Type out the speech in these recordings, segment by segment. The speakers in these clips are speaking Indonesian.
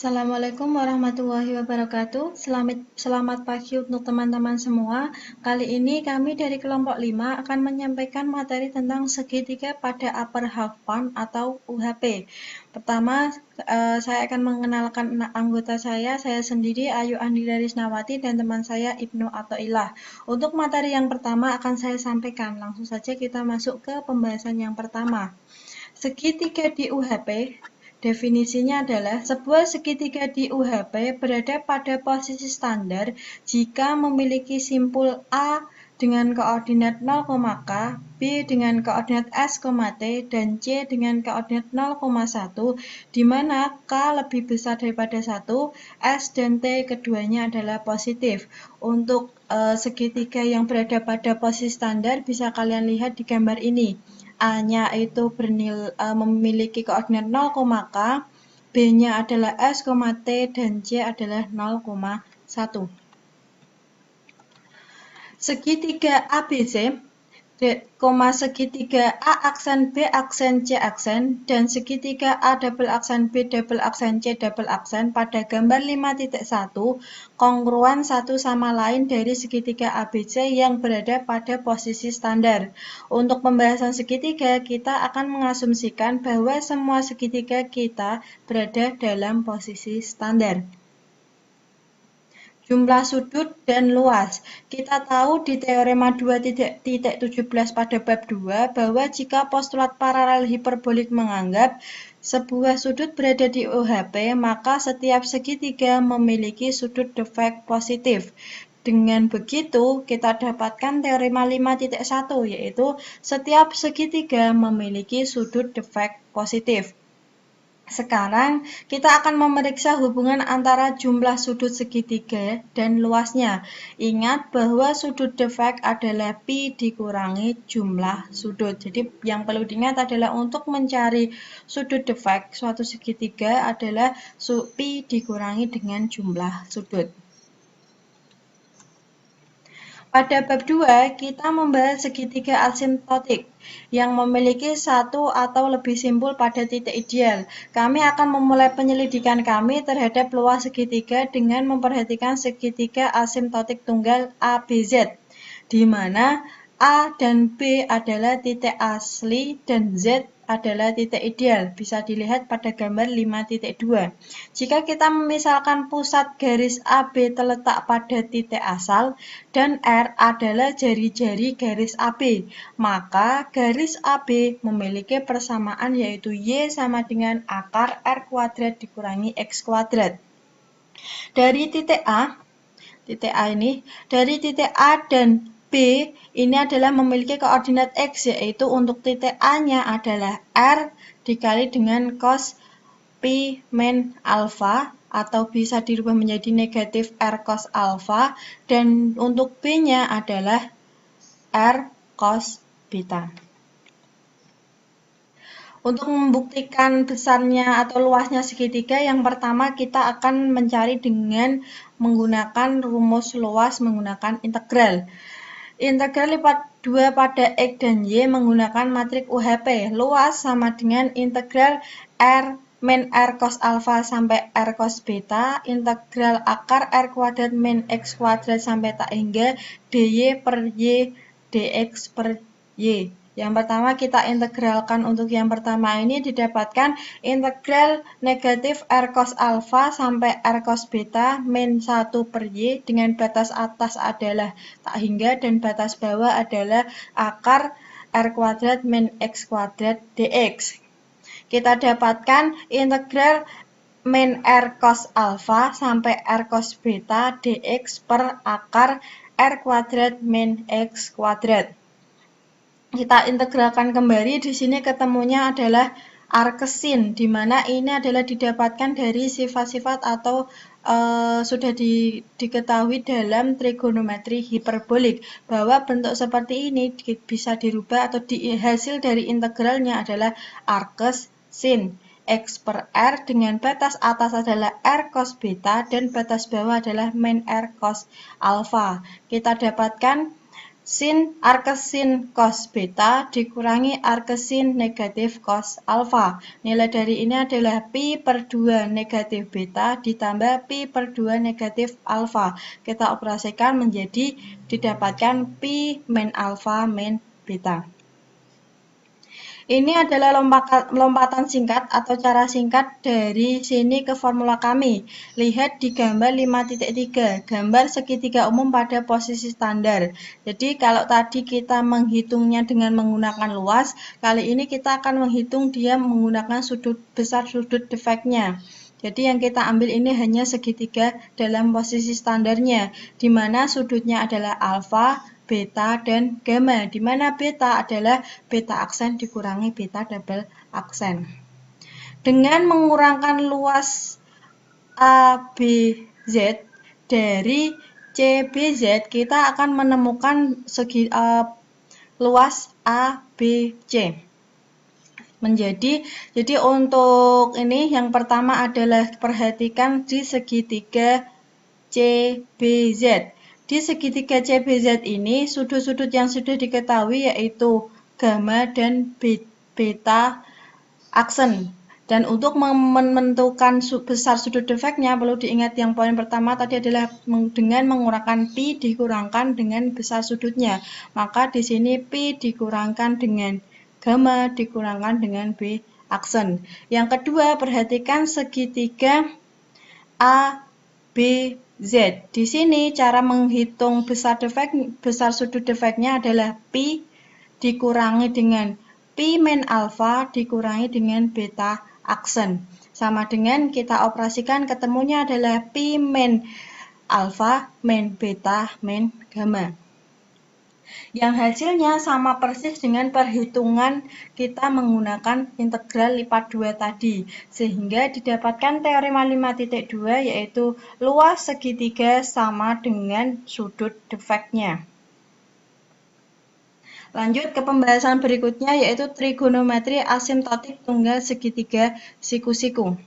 Assalamualaikum warahmatullahi wabarakatuh. Selamat pagi untuk teman-teman semua. Kali ini kami dari kelompok 5 akan menyampaikan materi tentang segitiga pada upper half palm atau UHP. Pertama, saya akan mengenalkan anggota saya sendiri Ayu Andira Risnawati dan teman saya Ibnu Athoillah. Untuk materi yang pertama akan saya sampaikan. Langsung saja kita masuk ke pembahasan yang pertama. Segitiga di UHP. Definisinya adalah sebuah segitiga di UHP berada pada posisi standar jika memiliki simpul A dengan koordinat 0, K, B dengan koordinat S, T, dan C dengan koordinat 0,1, di mana K lebih besar daripada 1, S dan T keduanya adalah positif. Untuk segitiga yang berada pada posisi standar bisa kalian lihat di gambar ini. A-nya itu memiliki koordinat 0, K, B-nya adalah S, T, dan C adalah 0,1. Segitiga ABC, segitiga A aksen, B aksen, C aksen, dan segitiga A double aksen, B double aksen, C double aksen pada gambar 5.1 kongruan satu sama lain dari segitiga ABC yang berada pada posisi standar. Untuk pembahasan segitiga, kita akan mengasumsikan bahwa semua segitiga kita berada dalam posisi standar. Jumlah sudut dan luas. Kita tahu di teorema 2.17 pada bab 2 bahwa jika postulat paralel hiperbolik menganggap sebuah sudut berada di UHP, maka setiap segitiga memiliki sudut defek positif. Dengan begitu, kita dapatkan teorema 5.1, yaitu setiap segitiga memiliki sudut defek positif. Sekarang, kita akan memeriksa hubungan antara jumlah sudut segitiga dan luasnya. Ingat bahwa sudut defek adalah pi dikurangi jumlah sudut. Jadi, yang perlu diingat adalah untuk mencari sudut defek suatu segitiga adalah pi dikurangi dengan jumlah sudut. Pada bab 2, kita membahas segitiga asimptotik yang memiliki satu atau lebih simpul pada titik ideal. Kami akan memulai penyelidikan kami terhadap luas segitiga dengan memperhatikan segitiga asimptotik tunggal ABZ, di mana A dan B adalah titik asli dan Z adalah titik ideal. Bisa dilihat pada gambar 5.2. Jika kita memisalkan pusat garis AB terletak pada titik asal dan R adalah jari-jari garis AB, maka garis AB memiliki persamaan yaitu Y sama dengan akar R kuadrat dikurangi X kuadrat. Dari titik A dan B ini adalah memiliki koordinat X, yaitu untuk titik A-nya adalah R dikali dengan cos pi min alfa, atau bisa dirubah menjadi negatif R cos alfa, dan untuk B-nya adalah R cos beta. Untuk membuktikan besarnya atau luasnya segitiga, yang pertama kita akan mencari dengan menggunakan rumus luas menggunakan integral. Integral lipat 2 pada X dan Y menggunakan matrik UHP. Luas sama dengan integral R min R cos alfa sampai R cos beta, integral akar R kuadrat min X kuadrat sampai tak hingga dy per Y dx per Y. Yang pertama kita integralkan untuk yang pertama ini didapatkan integral negatif R cos alfa sampai R cos beta min 1 per Y dengan batas atas adalah tak hingga dan batas bawah adalah akar R kuadrat min X kuadrat dx. Kita dapatkan integral min R cos alfa sampai R cos beta dx per akar R kuadrat min X kuadrat. Kita integralkan kembali, di sini ketemunya adalah arcsin, di mana ini adalah didapatkan dari sifat-sifat atau sudah diketahui dalam trigonometri hiperbolik bahwa bentuk seperti ini bisa dirubah atau hasil dari integralnya adalah arcsin X per R dengan batas atas adalah R cos beta dan batas bawah adalah min R cos alfa. Kita dapatkan sin arcsin cos beta dikurangi arcsin negatif cos alfa. Nilai dari ini adalah pi per 2 negatif beta ditambah pi per 2 negatif alfa. Kita operasikan menjadi didapatkan pi min alfa min beta. Ini adalah lompatan singkat atau cara singkat dari sini ke formula kami. Lihat di gambar 5.3, gambar segitiga umum pada posisi standar. Jadi kalau tadi kita menghitungnya dengan menggunakan luas, kali ini kita akan menghitung dia menggunakan besar sudut defeknya. Jadi yang kita ambil ini hanya segitiga dalam posisi standarnya, di mana sudutnya adalah alfa, beta, dan gamma, di mana beta adalah beta aksen dikurangi beta double aksen. Dengan mengurangkan luas ABZ dari CBZ, kita akan menemukan luas ABC. Jadi untuk ini yang pertama adalah perhatikan di segitiga CBZ. Di segitiga CBZ ini, sudut-sudut yang sudah diketahui yaitu gamma dan beta aksen. Dan untuk menentukan besar sudut defeknya, perlu diingat yang poin pertama tadi adalah dengan mengurangkan pi dikurangkan dengan besar sudutnya. Maka di sini pi dikurangkan dengan gamma dikurangkan dengan b aksen. Yang kedua, perhatikan segitiga ABC. Di sini cara menghitung besar sudut defeknya adalah pi dikurangi dengan pi min alfa dikurangi dengan beta aksen. Sama dengan kita operasikan ketemunya adalah pi min alfa min beta min gamma. Yang hasilnya sama persis dengan perhitungan kita menggunakan integral lipat 2 tadi. Sehingga didapatkan teorema 5.2 yaitu luas segitiga sama dengan sudut defeknya. Lanjut ke pembahasan berikutnya yaitu trigonometri asimptotik tunggal segitiga siku-siku.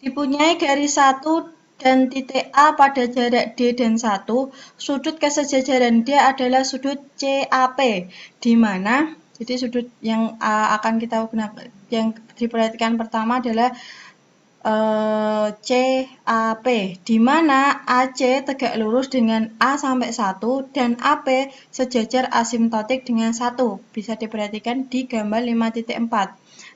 Dipunyai garis 1 dan titik A pada jarak D dan 1, sudut kesejajaran D adalah sudut CAP, di mana jadi sudut yang akan kita gunakan yang diperhatikan pertama adalah CAP, di mana AC tegak lurus dengan A sampai 1 dan AP sejajar asimptotik dengan 1. Bisa diperhatikan di gambar 5.4.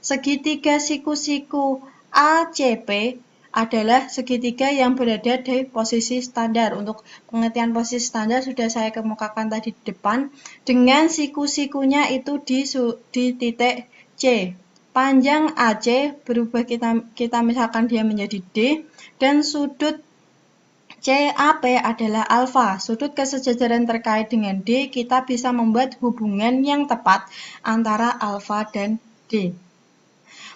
Segitiga siku-siku ACP adalah segitiga yang berada di posisi standar. Untuk pengertian posisi standar sudah saya kemukakan tadi di depan. Dengan siku-sikunya itu di titik C. Panjang AC berubah kita misalkan dia menjadi D dan sudut CAP adalah alfa. Sudut kesejajaran terkait dengan D kita bisa membuat hubungan yang tepat antara alfa dan D.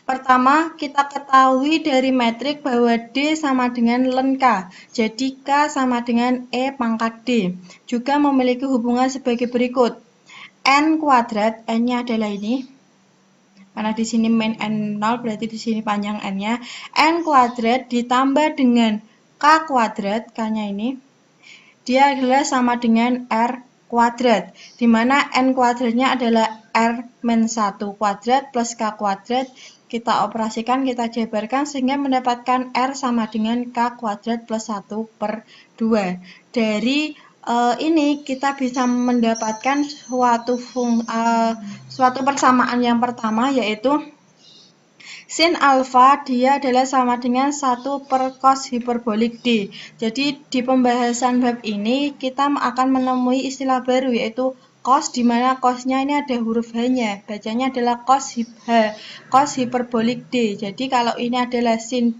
Pertama, kita ketahui dari metrik bahwa D sama dengan ln K, jadi K sama dengan E pangkat D. Juga memiliki hubungan sebagai berikut. N kuadrat, N-nya adalah ini. Karena di sini min N0, berarti di sini panjang N-nya. N kuadrat ditambah dengan K kuadrat, K-nya ini. Dia adalah sama dengan R kuadrat, di mana N kuadratnya adalah R-1 kuadrat plus K kuadrat. Kita operasikan, kita jabarkan sehingga mendapatkan R sama dengan K kuadrat plus 1 per 2. Dari ini kita bisa mendapatkan suatu persamaan yang pertama yaitu sin alfa dia adalah sama dengan 1 per cos hiperbolik D. Jadi di pembahasan bab ini kita akan menemui istilah baru yaitu cos, di mana cosnya ini ada huruf H-nya, bacanya adalah cos hiperbolik D. Jadi kalau ini adalah sin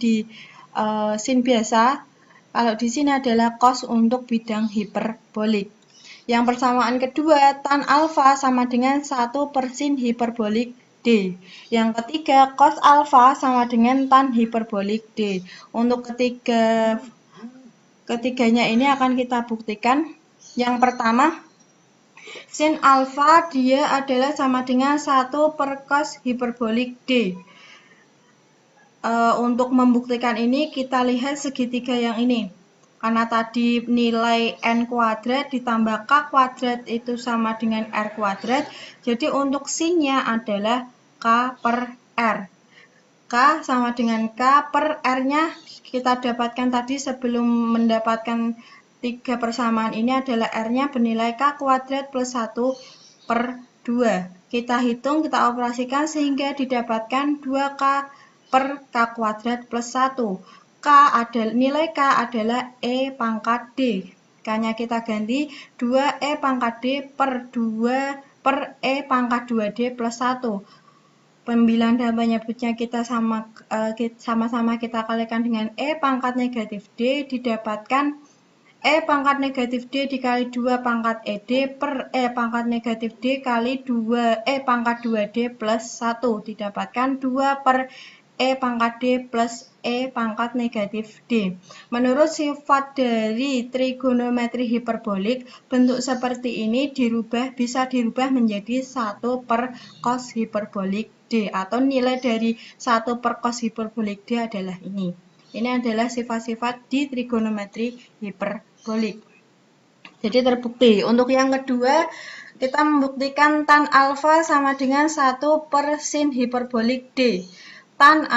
biasa, kalau di sini adalah cos untuk bidang hiperbolik. Yang persamaan kedua, tan alfa sama dengan 1 per sin hiperbolik D. Yang ketiga, cos alfa sama dengan tan hiperbolik D. Untuk ketiganya ini akan kita buktikan. Yang pertama, sin alfa dia adalah sama dengan 1 per cos hiperbolik D. Untuk membuktikan ini kita lihat segitiga yang ini. Karena tadi nilai N kuadrat ditambah K kuadrat itu sama dengan R kuadrat, jadi untuk sin-nya adalah K per R. K sama dengan K per R-nya kita dapatkan tadi sebelum mendapatkan 3 persamaan ini adalah R-nya bernilai K kuadrat plus 1 per 2. Kita hitung, kita operasikan sehingga didapatkan 2K per K kuadrat plus 1. Nilai K adalah E pangkat D. K-nya kita ganti 2E pangkat D per 2 per E pangkat 2D plus 1. Pembilang dan penyebutnya kita sama-sama kita kalikan dengan E pangkat negatif D, didapatkan E pangkat negatif D dikali 2 pangkat ED per E pangkat negatif D kali 2 E pangkat 2D plus 1, didapatkan 2 per E pangkat D plus E pangkat negatif D. Menurut sifat dari trigonometri hiperbolik, bentuk seperti ini bisa dirubah menjadi 1 per cos hiperbolik D, atau nilai dari 1 per cos hiperbolik D adalah ini. Ini adalah sifat-sifat di trigonometri hiperbolik. Jadi terbukti. Untuk yang kedua, kita membuktikan tan alfa sama dengan 1 per sin hiperbolik D. Tan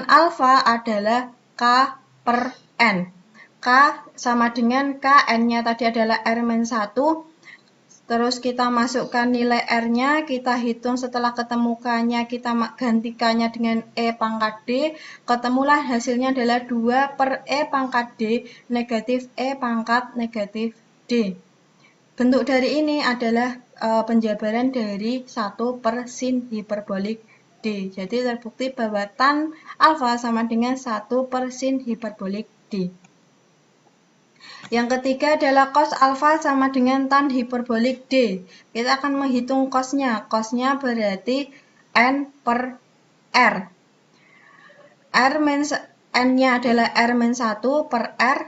alfa adalah K per N. K sama dengan K, N-nya tadi adalah R-1. Terus kita masukkan nilai R-nya, kita hitung setelah ketemu K-nya, kita gantikannya dengan E pangkat D. Ketemulah hasilnya adalah 2 per E pangkat D negatif E pangkat negatif D. Bentuk dari ini adalah penjabaran dari 1 per sin hiperbolik D. Jadi terbukti bahwa tan alfa sama dengan 1 per sin hiperbolik D. Yang ketiga adalah cos alfa sama dengan tan hiperbolik D. Kita akan menghitung cosnya. Cosnya berarti N per R. N-nya adalah R-1 per R.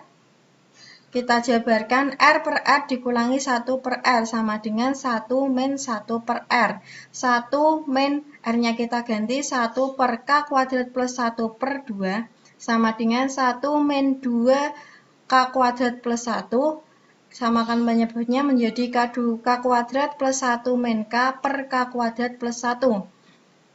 Kita jabarkan R per R dikurangi 1 per R sama dengan 1 min 1 per R. 1 min R-nya kita ganti 1 per K kuadrat plus 1 per 2 sama dengan 1 min 2 K kuadrat plus 1. Samakan penyebutnya menjadi K kuadrat plus 1 min K per K kuadrat plus 1.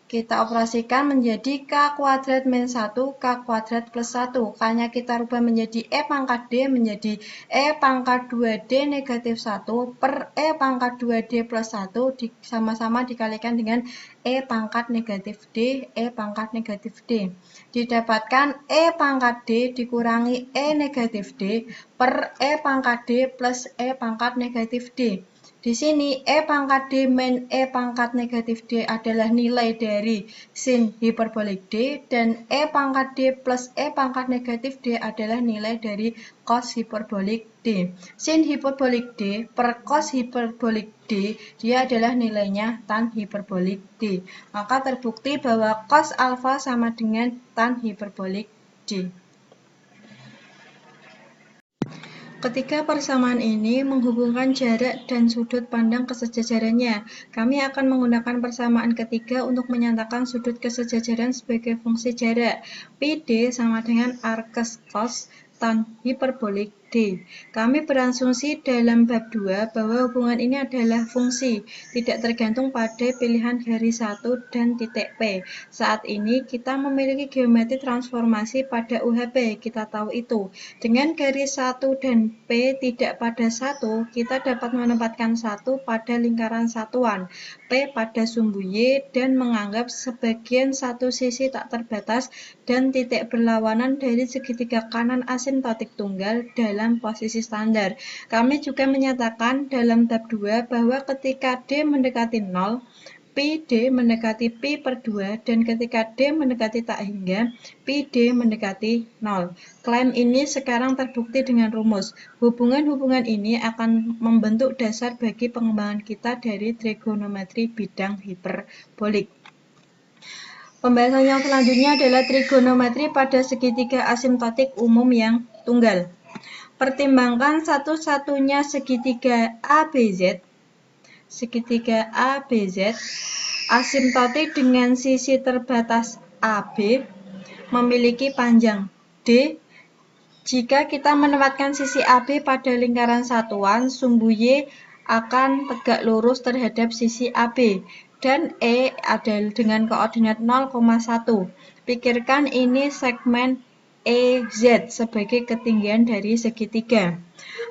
Kita operasikan menjadi K kuadrat min 1 K kuadrat plus 1. K-nya kita rubah menjadi E pangkat D menjadi E pangkat 2D negatif 1 per E pangkat 2D plus 1 sama-sama dikalikan dengan E pangkat negatif D, E pangkat negatif D. Didapatkan E pangkat D dikurangi E negatif D per E pangkat D plus E pangkat negatif D. Di sini E pangkat D min E pangkat negatif D adalah nilai dari sin hiperbolik D, dan E pangkat D plus E pangkat negatif D adalah nilai dari cos hiperbolik D. Sin hiperbolik D per cos hiperbolik D, dia adalah nilainya tan hiperbolik D. Maka terbukti bahwa cos alfa sama dengan tan hiperbolik D. Ketiga persamaan ini menghubungkan jarak dan sudut pandang kesejajarannya. Kami akan menggunakan persamaan ketiga untuk menyatakan sudut kesejajaran sebagai fungsi jarak. PD sama dengan arcus cos tan hiperbolik D. Kami berasumsi dalam bab 2 bahwa hubungan ini adalah fungsi, tidak tergantung pada pilihan garis 1 dan titik P. Saat ini kita memiliki geometri transformasi pada UHP, kita tahu itu. Dengan garis 1 dan P tidak pada 1, kita dapat menempatkan 1 pada lingkaran satuan, P pada sumbu Y, dan menganggap sebagian satu sisi tak terbatas dan titik berlawanan dari segitiga kanan asimtotik tunggal dalam posisi standar. Kami juga menyatakan dalam tab 2 bahwa ketika D mendekati 0, PD mendekati Pi per 2, dan ketika D mendekati tak hingga, PD mendekati 0. Klaim ini sekarang terbukti dengan rumus. Hubungan-hubungan ini akan membentuk dasar bagi pengembangan kita dari trigonometri bidang hiperbolik. Pembahasan yang selanjutnya adalah trigonometri pada segitiga asimtotik umum yang tunggal. Pertimbangkan satu-satunya segitiga ABZ asimtotik dengan sisi terbatas AB memiliki panjang D Jika kita menempatkan sisi AB pada lingkaran satuan, sumbu Y akan tegak lurus terhadap sisi AB dan E adalah dengan koordinat 0,1. Pikirkan ini segmen EZ sebagai ketinggian dari segitiga.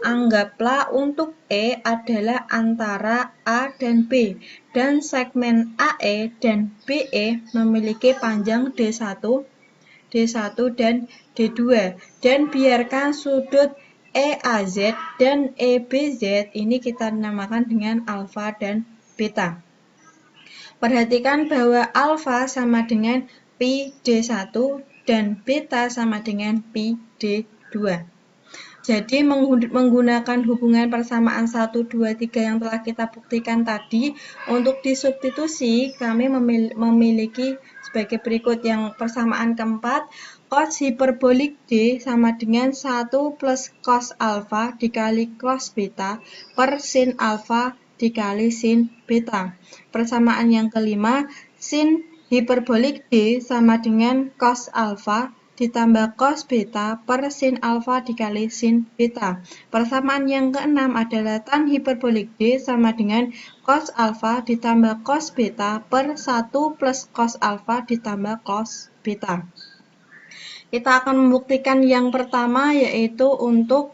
Anggaplah untuk E adalah antara A dan B, dan segmen AE dan BE memiliki panjang D1, dan D2, dan biarkan sudut EAZ dan EBZ ini kita namakan dengan alfa dan beta. Perhatikan bahwa alfa sama dengan pi D1 dan beta sama dengan pi D2. Jadi menggunakan hubungan persamaan 1, 2, 3 yang telah kita buktikan tadi, untuk disubstitusi kami memiliki sebagai berikut. Yang persamaan keempat, cos hiperbolik D sama dengan 1 plus cos alfa dikali cos beta per sin alfa dikali sin beta. Persamaan yang kelima, sin hiperbolik D sama dengan cos alfa ditambah cos beta per sin alfa dikali sin beta. Persamaan yang keenam adalah tan hiperbolik D sama dengan cos alfa ditambah cos beta per 1 plus cos alfa ditambah cos beta. Kita akan membuktikan yang pertama, yaitu untuk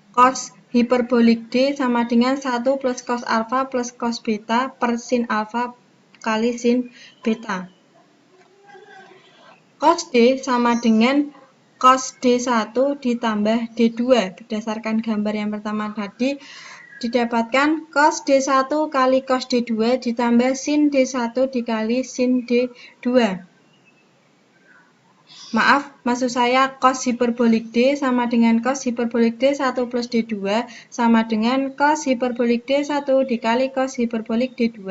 cos hiperbolik D sama dengan 1 plus cos alfa plus cos beta per sin alfa kali sin beta. Cos D sama dengan cos D1 ditambah D2. Berdasarkan gambar yang pertama tadi, didapatkan cos D1 kali cos D2 ditambah sin D1 dikali sin D2. Maaf, maksud saya cos hiperbolik D sama dengan cos hiperbolik D1 plus D2 sama dengan cos hiperbolik D1 dikali cos hiperbolik D2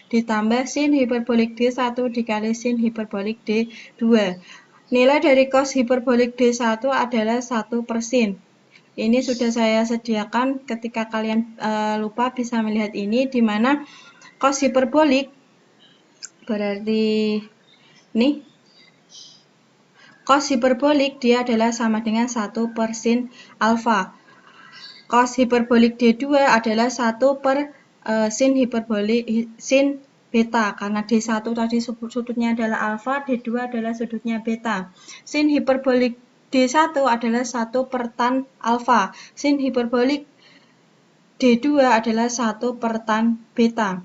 ditambah sin hiperbolik D1 dikali sin hiperbolik D2. Nilai dari cos hiperbolik D1 adalah 1/sin. Ini sudah saya sediakan, ketika kalian lupa bisa melihat ini, di mana cos hiperbolik berarti ini. Cos hiperbolik dia adalah sama dengan 1/sin alfa. Cos hiperbolik D2 adalah 1 per sin hiperbolik sin beta, karena D1 tadi sudutnya adalah alfa, D2 adalah sudutnya beta. Sin hiperbolik D1 adalah 1 per tan alfa. Sin hiperbolik D2 adalah 1 per tan beta.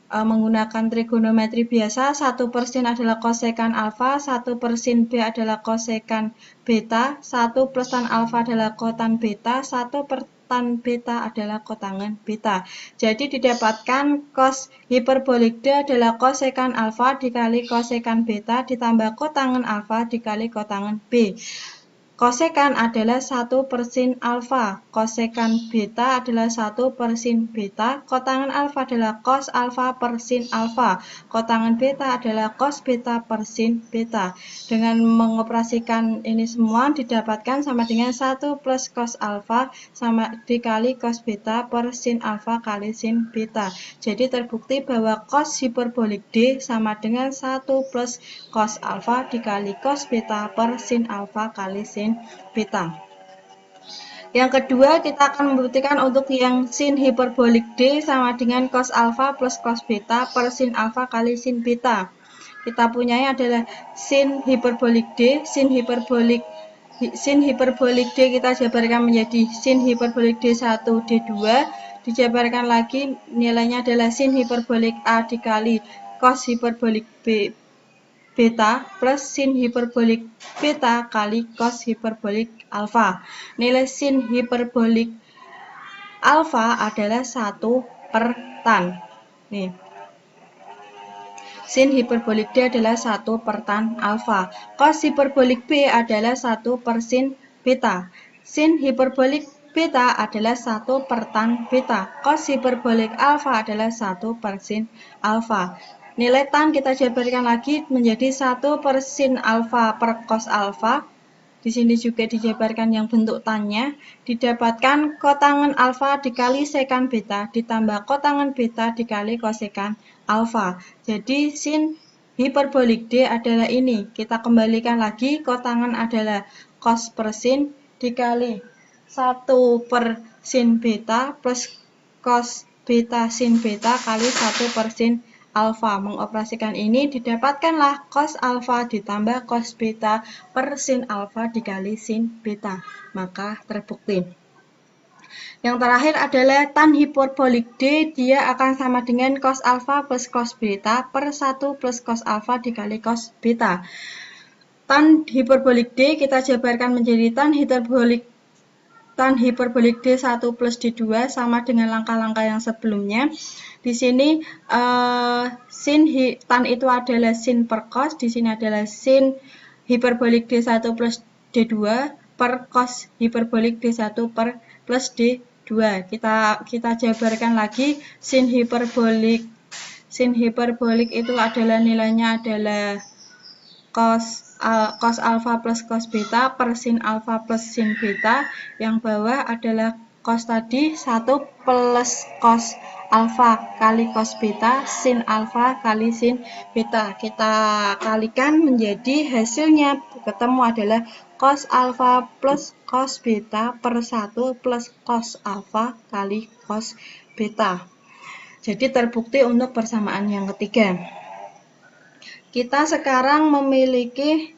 Menggunakan trigonometri biasa, 1/sin adalah kosekan alfa, 1/sin B adalah kosekan beta, 1 plus tan alfa adalah kotan beta, 1 per tan beta adalah kotangen beta. Jadi didapatkan cos hiperbolik D adalah kosekan alfa dikali kosekan beta ditambah kotangen alfa dikali kotangen B. Kosekan adalah 1/sin alfa, kosekan beta adalah 1/sin beta, kotangen alfa adalah cos alfa per sin alfa, kotangen beta adalah cos beta per sin beta. Dengan mengoperasikan ini semua didapatkan sama dengan 1 plus cos alfa sama dikali cos beta per sin alfa kali sin beta. Jadi terbukti bahwa cos hiperbolik D sama dengan 1 plus cos alfa dikali cos beta per sin alfa kali sin beta. Yang kedua, kita akan membuktikan untuk yang sin hiperbolik D sama dengan cos alfa plus cos beta per sin alfa kali sin beta. Kita punyanya adalah sin hiperbolik D, sin hiperbolik D kita jabarkan menjadi sin hiperbolik D1 D2, dijabarkan lagi nilainya adalah sin hiperbolik A dikali cos hiperbolik B beta plus sin hiperbolik beta kali cos hiperbolik alfa. Nilai sin hiperbolik alfa adalah 1 per tan. Nih. Sin hiperbolik D adalah 1 per tan alfa. Cos hiperbolik B adalah 1 per sin beta. Sin hiperbolik beta adalah 1 per tan beta. Cos hiperbolik alfa adalah 1 per sin alfa. Nilai tan kita jabarkan lagi menjadi 1 per sin alfa per cos alfa. Di sini juga dijabarkan yang bentuk tannya. Didapatkan kotangen alfa dikali sekan beta ditambah kotangen beta dikali kosekan alfa. Jadi sin hiperbolik D adalah ini. Kita kembalikan lagi, kotangen adalah cos per sin dikali 1 per sin beta plus cos beta sin beta kali 1 per sin alfa. Mengoperasikan ini didapatkanlah cos alfa ditambah cos beta per sin alfa dikali sin beta. Maka terbukti. Yang terakhir adalah tan hiperbolik D, dia akan sama dengan cos alfa plus cos beta per 1 plus cos alfa dikali cos beta. Tan hiperbolik D kita jabarkan menjadi tan hiperbolik D1 plus D2 sama dengan langkah-langkah yang sebelumnya. Di sini tan itu adalah sin per cos, di sini adalah sin hiperbolik D1 plus D2 per cos hiperbolik D1 per plus D2. Kita jabarkan lagi sin hiperbolik itu adalah nilainya adalah cos alfa plus cos beta per sin alfa plus sin beta. Yang bawah adalah cos tadi 1 plus cos alfa kali cos beta sin alfa kali sin beta. Kita kalikan menjadi hasilnya ketemu adalah cos alfa plus cos beta per 1 plus cos alfa kali cos beta. Jadi terbukti untuk persamaan yang ketiga. Kita sekarang memiliki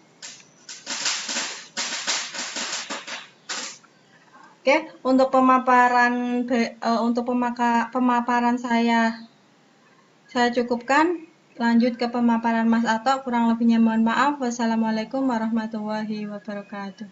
untuk pemaparan saya cukupkan. Lanjut ke pemaparan Mas Ato, kurang lebihnya mohon maaf. Wassalamualaikum warahmatullahi wabarakatuh.